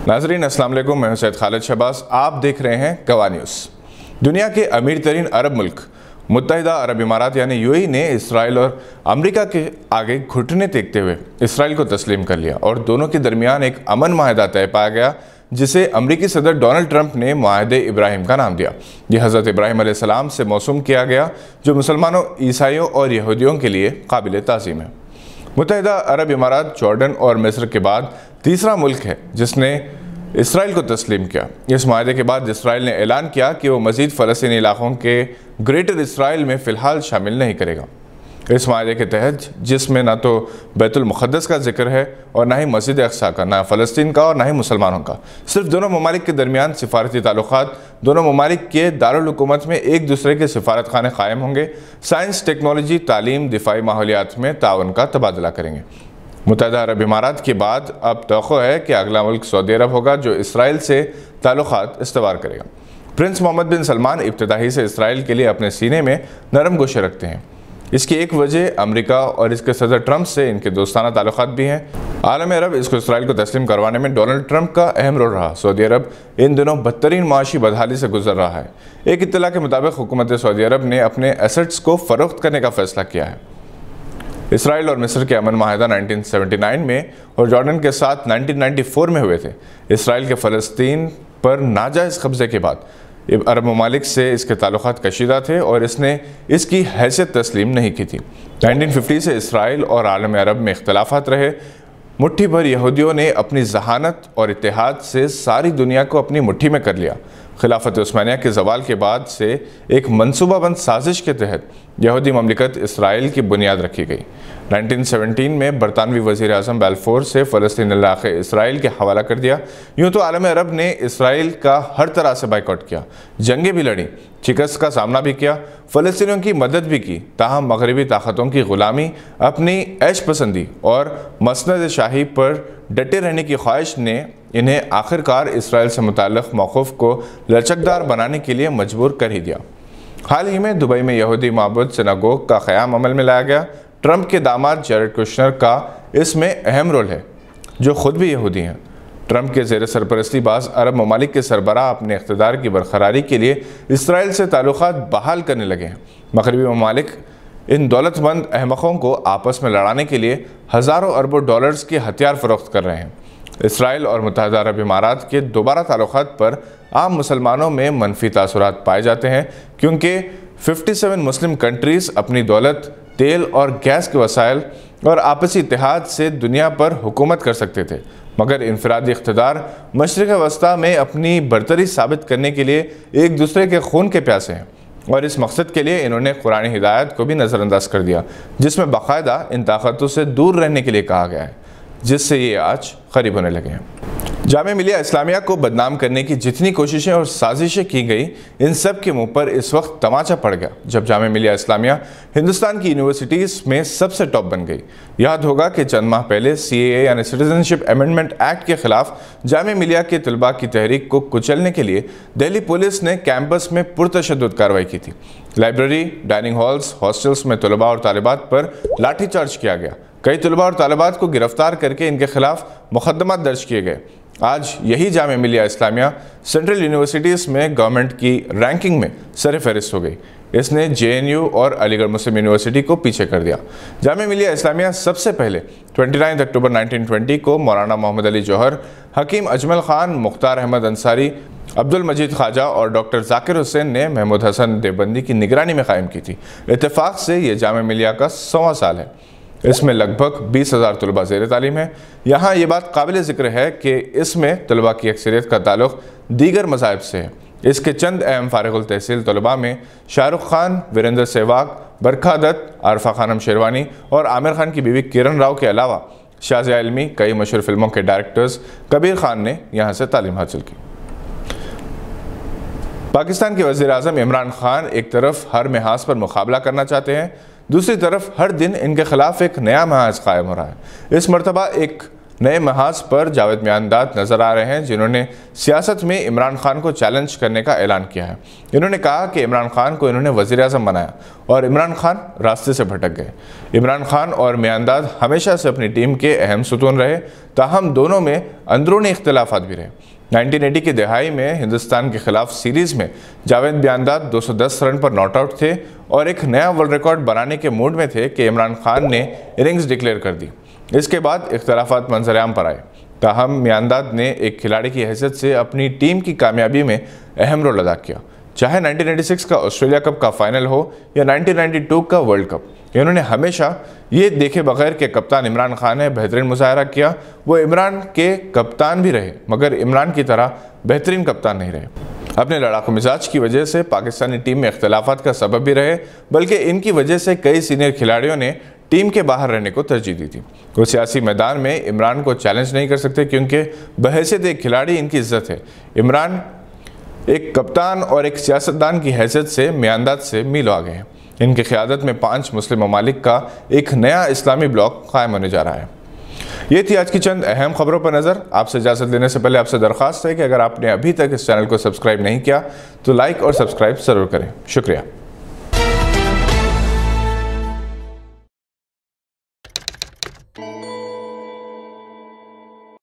ناظرین السلام علیکم، میں سید خالد شہباز، آپ دیکھ رہے ہیں گواہ نیوز۔ دنیا کے امیر ترین عرب ملک متحدہ عرب امارات یعنی یو اے ای نے اسرائیل اور امریکہ کے آگے گھٹنے ٹیکتے ہوئے اسرائیل کو تسلیم کر لیا اور دونوں کے درمیان ایک امن معاہدہ طے پایا گیا جسے امریکی صدر ڈونلڈ ٹرمپ نے معاہدے ابراہیم کا نام دیا۔ یہ حضرت ابراہیم علیہ السلام سے موسوم کیا گیا جو مسلمانوں، عیسائیوں اور یہودیوں کے لیے قابل تعظیم ہے۔ متحدہ عرب امارات جارڈن اور مصر کے بعد تیسرا ملک ہے جس نے اسرائیل کو تسلیم کیا۔ اس معاہدے کے بعد اسرائیل نے اعلان کیا کہ وہ مزید فلسطینی علاقوں کے گریٹر اسرائیل میں فی الحال شامل نہیں کرے گا۔ اس معاہدے کے تحت جس میں نہ تو بیت المقدس کا ذکر ہے اور نہ ہی مسجد اقصیٰ کا، نہ فلسطین کا اور نہ ہی مسلمانوں کا، صرف دونوں ممالک کے درمیان سفارتی تعلقات، دونوں ممالک کے دارالحکومت میں ایک دوسرے کے سفارت خانے قائم ہوں گے، سائنس، ٹیکنالوجی، تعلیم، دفاعی ماحولیات میں تعاون کا تبادلہ کریں گے۔ متحدہ عرب امارات کے بعد اب توقع ہے کہ اگلا ملک سعودی عرب ہوگا جو اسرائیل سے تعلقات استوار کرے گا۔ پرنس محمد بن سلمان ابتدائی سے اسرائیل کے لیے اپنے سینے میں نرم گوشے رکھتے ہیں۔ اس کی ایک وجہ امریکہ اور اس کے صدر ٹرمپ سے ان کے دوستانہ تعلقات بھی ہیں۔ عالم عرب اس کو اسرائیل کو تسلیم کروانے میں ڈونلڈ ٹرمپ کا اہم رول رہا۔ سعودی عرب ان دنوں بدترین معاشی بدحالی سے گزر رہا ہے۔ ایک اطلاع کے مطابق حکومت سعودی عرب نے اپنے ایسٹس کو فروخت کرنے کا فیصلہ کیا ہے۔ اسرائیل اور مصر کے امن معاہدہ 1979 میں اور جارڈن کے ساتھ 1994 میں ہوئے تھے۔ اسرائیل کے فلسطین پر ناجائز قبضے کے بعد عرب ممالک سے اس کے تعلقات کشیدہ تھے اور اس نے اس کی حیثیت تسلیم نہیں کی تھی۔ 1950 سے اسرائیل اور عالم عرب میں اختلافات رہے۔ مٹھی بھر یہودیوں نے اپنی ذہانت اور اتحاد سے ساری دنیا کو اپنی مٹھی میں کر لیا۔ خلافت عثمانیہ کے زوال کے بعد سے ایک منصوبہ بند سازش کے تحت یہودی مملکت اسرائیل کی بنیاد رکھی گئی۔ 1917 میں برطانوی وزیر اعظم بیلفور سے فلسطین علاقے اسرائیل کے حوالہ کر دیا۔ یوں تو عالم عرب نے اسرائیل کا ہر طرح سے بائیکاٹ کیا، جنگیں بھی لڑیں، شکست کا سامنا بھی کیا، فلسطینیوں کی مدد بھی کی، تاہم مغربی طاقتوں کی غلامی، اپنی عیش پسندی اور مسند شاہی پر ڈٹے رہنے کی خواہش نے انہیں آخرکار اسرائیل سے متعلق موقف کو لچکدار بنانے کے لیے مجبور کر ہی دیا۔ حال ہی میں دبئی میں یہودی معبد سناگوگ کا قیام عمل میں لایا گیا۔ ٹرمپ کے داماد جیرڈ کوشنر کا اس میں اہم رول ہے جو خود بھی یہودی ہیں۔ ٹرمپ کے زیر سرپرستی بعض عرب ممالک کے سربراہ اپنے اقتدار کی برقراری کے لیے اسرائیل سے تعلقات بحال کرنے لگے ہیں۔ مغربی ممالک ان دولت مند احمقوں کو آپس میں لڑانے کے لیے ہزاروں اربوں ڈالرز کے ہتھیار فروخت کر رہے ہیں۔ اسرائیل اور متحدہ عرب امارات کے دوبارہ تعلقات پر عام مسلمانوں میں منفی تاثرات پائے جاتے ہیں کیونکہ 57 مسلم کنٹریز اپنی دولت، تیل اور گیس کے وسائل اور آپسی اتحاد سے دنیا پر حکومت کر سکتے تھے، مگر انفرادی اقتدار مشرق وسطیٰ میں اپنی برتری ثابت کرنے کے لیے ایک دوسرے کے خون کے پیاسے ہیں، اور اس مقصد کے لیے انہوں نے قرآنی ہدایت کو بھی نظر انداز کر دیا جس میں باقاعدہ ان طاقتوں سے دور رہنے کے لیے کہا گیا ہے جس سے یہ آج قریب ہونے لگے ہیں۔ جامعہ ملیہ اسلامیہ کو بدنام کرنے کی جتنی کوششیں اور سازشیں کی گئی ان سب کے منہ پر اس وقت تماچا پڑ گیا جب جامعہ ملیہ اسلامیہ ہندوستان کی یونیورسٹیز میں سب سے ٹاپ بن گئی۔ یاد ہوگا کہ چند ماہ پہلے CAA یعنی سٹیزنشپ امینڈمنٹ ایکٹ کے خلاف جامعہ ملیہ کے طلباء کی تحریک کو کچلنے کے لیے دہلی پولیس نے کیمپس میں پرتشدد کارروائی کی تھی۔ لائبریری، ڈائننگ ہالز، ہاسٹلز میں طلباء اور طالبات پر لاٹھی چارج کیا گیا۔ کئی طلباء اور طالبات کو گرفتار کر کے ان کے خلاف مقدمات درج کیے گئے۔ آج یہی جامعہ ملیہ اسلامیہ سینٹرل یونیورسٹیز میں گورنمنٹ کی رینکنگ میں سر فہرست ہو گئی۔ اس نے JNU اور علی گڑھ مسلم یونیورسٹی کو پیچھے کر دیا۔ جامعہ ملیہ اسلامیہ سب سے پہلے 29 اکتوبر 1920 کو مولانا محمد علی جوہر، حکیم اجمل خان، مختار احمد انصاری، عبد المجید خواجہ اور ڈاکٹر ذاکر حسین نے محمود حسن دیوبندی کی نگرانی میں قائم کی تھی۔ اتفاق سے یہ جامعہ ملیہ کا 100واں سال ہے۔ اس میں لگ بھگ 20,000 طلباء زیر تعلیم ہیں۔ یہاں یہ بات قابل ذکر ہے کہ اس میں طلباء کی اکثریت کا تعلق دیگر مذاہب سے ہے۔ اس کے چند اہم فارغ التحصیل طلباء میں شاہ رخ خان، وریندر سہواگ، برکھا دت، عارفہ خانم شیروانی اور عامر خان کی بیوی کرن راؤ کے علاوہ شازیہ علمی، کئی مشہور فلموں کے ڈائریکٹرز کبیر خان نے یہاں سے تعلیم حاصل کی۔ پاکستان کے وزیر اعظم عمران خان ایک طرف ہر محاذ پر مقابلہ کرنا چاہتے ہیں، دوسری طرف ہر دن ان کے خلاف ایک نیا محاذ قائم ہو رہا ہے۔ اس مرتبہ ایک نئے محاذ پر جاوید میانداد نظر آ رہے ہیں، جنہوں نے سیاست میں عمران خان کو چیلنج کرنے کا اعلان کیا ہے۔ انہوں نے کہا کہ عمران خان کو انہوں نے وزیر اعظم بنایا اور عمران خان راستے سے بھٹک گئے۔ عمران خان اور میانداد ہمیشہ سے اپنی ٹیم کے اہم ستون رہے، تاہم دونوں میں اندرونی اختلافات بھی رہے۔ 1980 کی دہائی میں ہندوستان کے خلاف سیریز میں جاوید میانداد 210 رن پر ناٹ آؤٹ تھے اور ایک نیا ورلڈ ریکارڈ بنانے کے موڈ میں تھے کہ عمران خان نے اننگز ڈکلیئر کر دی۔ اس کے بعد اختلافات منظر عام پر آئے، تاہم میانداد نے ایک کھلاڑی کی حیثیت سے اپنی ٹیم کی کامیابی میں اہم رول ادا کیا، چاہے 1996 کا آسٹریلیا کپ کا فائنل ہو یا 1992 کا ورلڈ کپ۔ انہوں نے ہمیشہ یہ دیکھے بغیر کہ کپتان عمران خان نے بہترین مظاہرہ کیا، وہ عمران کے کپتان بھی رہے مگر عمران کی طرح بہترین کپتان نہیں رہے۔ اپنے لڑاکو مزاج کی وجہ سے پاکستانی ٹیم میں اختلافات کا سبب بھی رہے، بلکہ ان کی وجہ سے کئی سینئر کھلاڑیوں نے ٹیم کے باہر رہنے کو ترجیح دی تھی۔ وہ سیاسی میدان میں عمران کو چیلنج نہیں کر سکتے کیونکہ بحیثیت ایک کھلاڑی ان کی عزت ہے۔ عمران ایک کپتان اور ایک سیاستدان کی حیثیت سے میانداد سے میل آگے ہیں۔ ان کی قیادت میں 5 مسلم ممالک کا ایک نیا اسلامی بلاک قائم ہونے جا رہا ہے۔ یہ تھی آج کی چند اہم خبروں پر نظر۔ آپ سے اجازت لینے سے پہلے آپ سے درخواست ہے کہ اگر آپ نے ابھی تک اس چینل کو سبسکرائب نہیں کیا تو لائک اور سبسکرائب ضرور کریں۔ شکریہ۔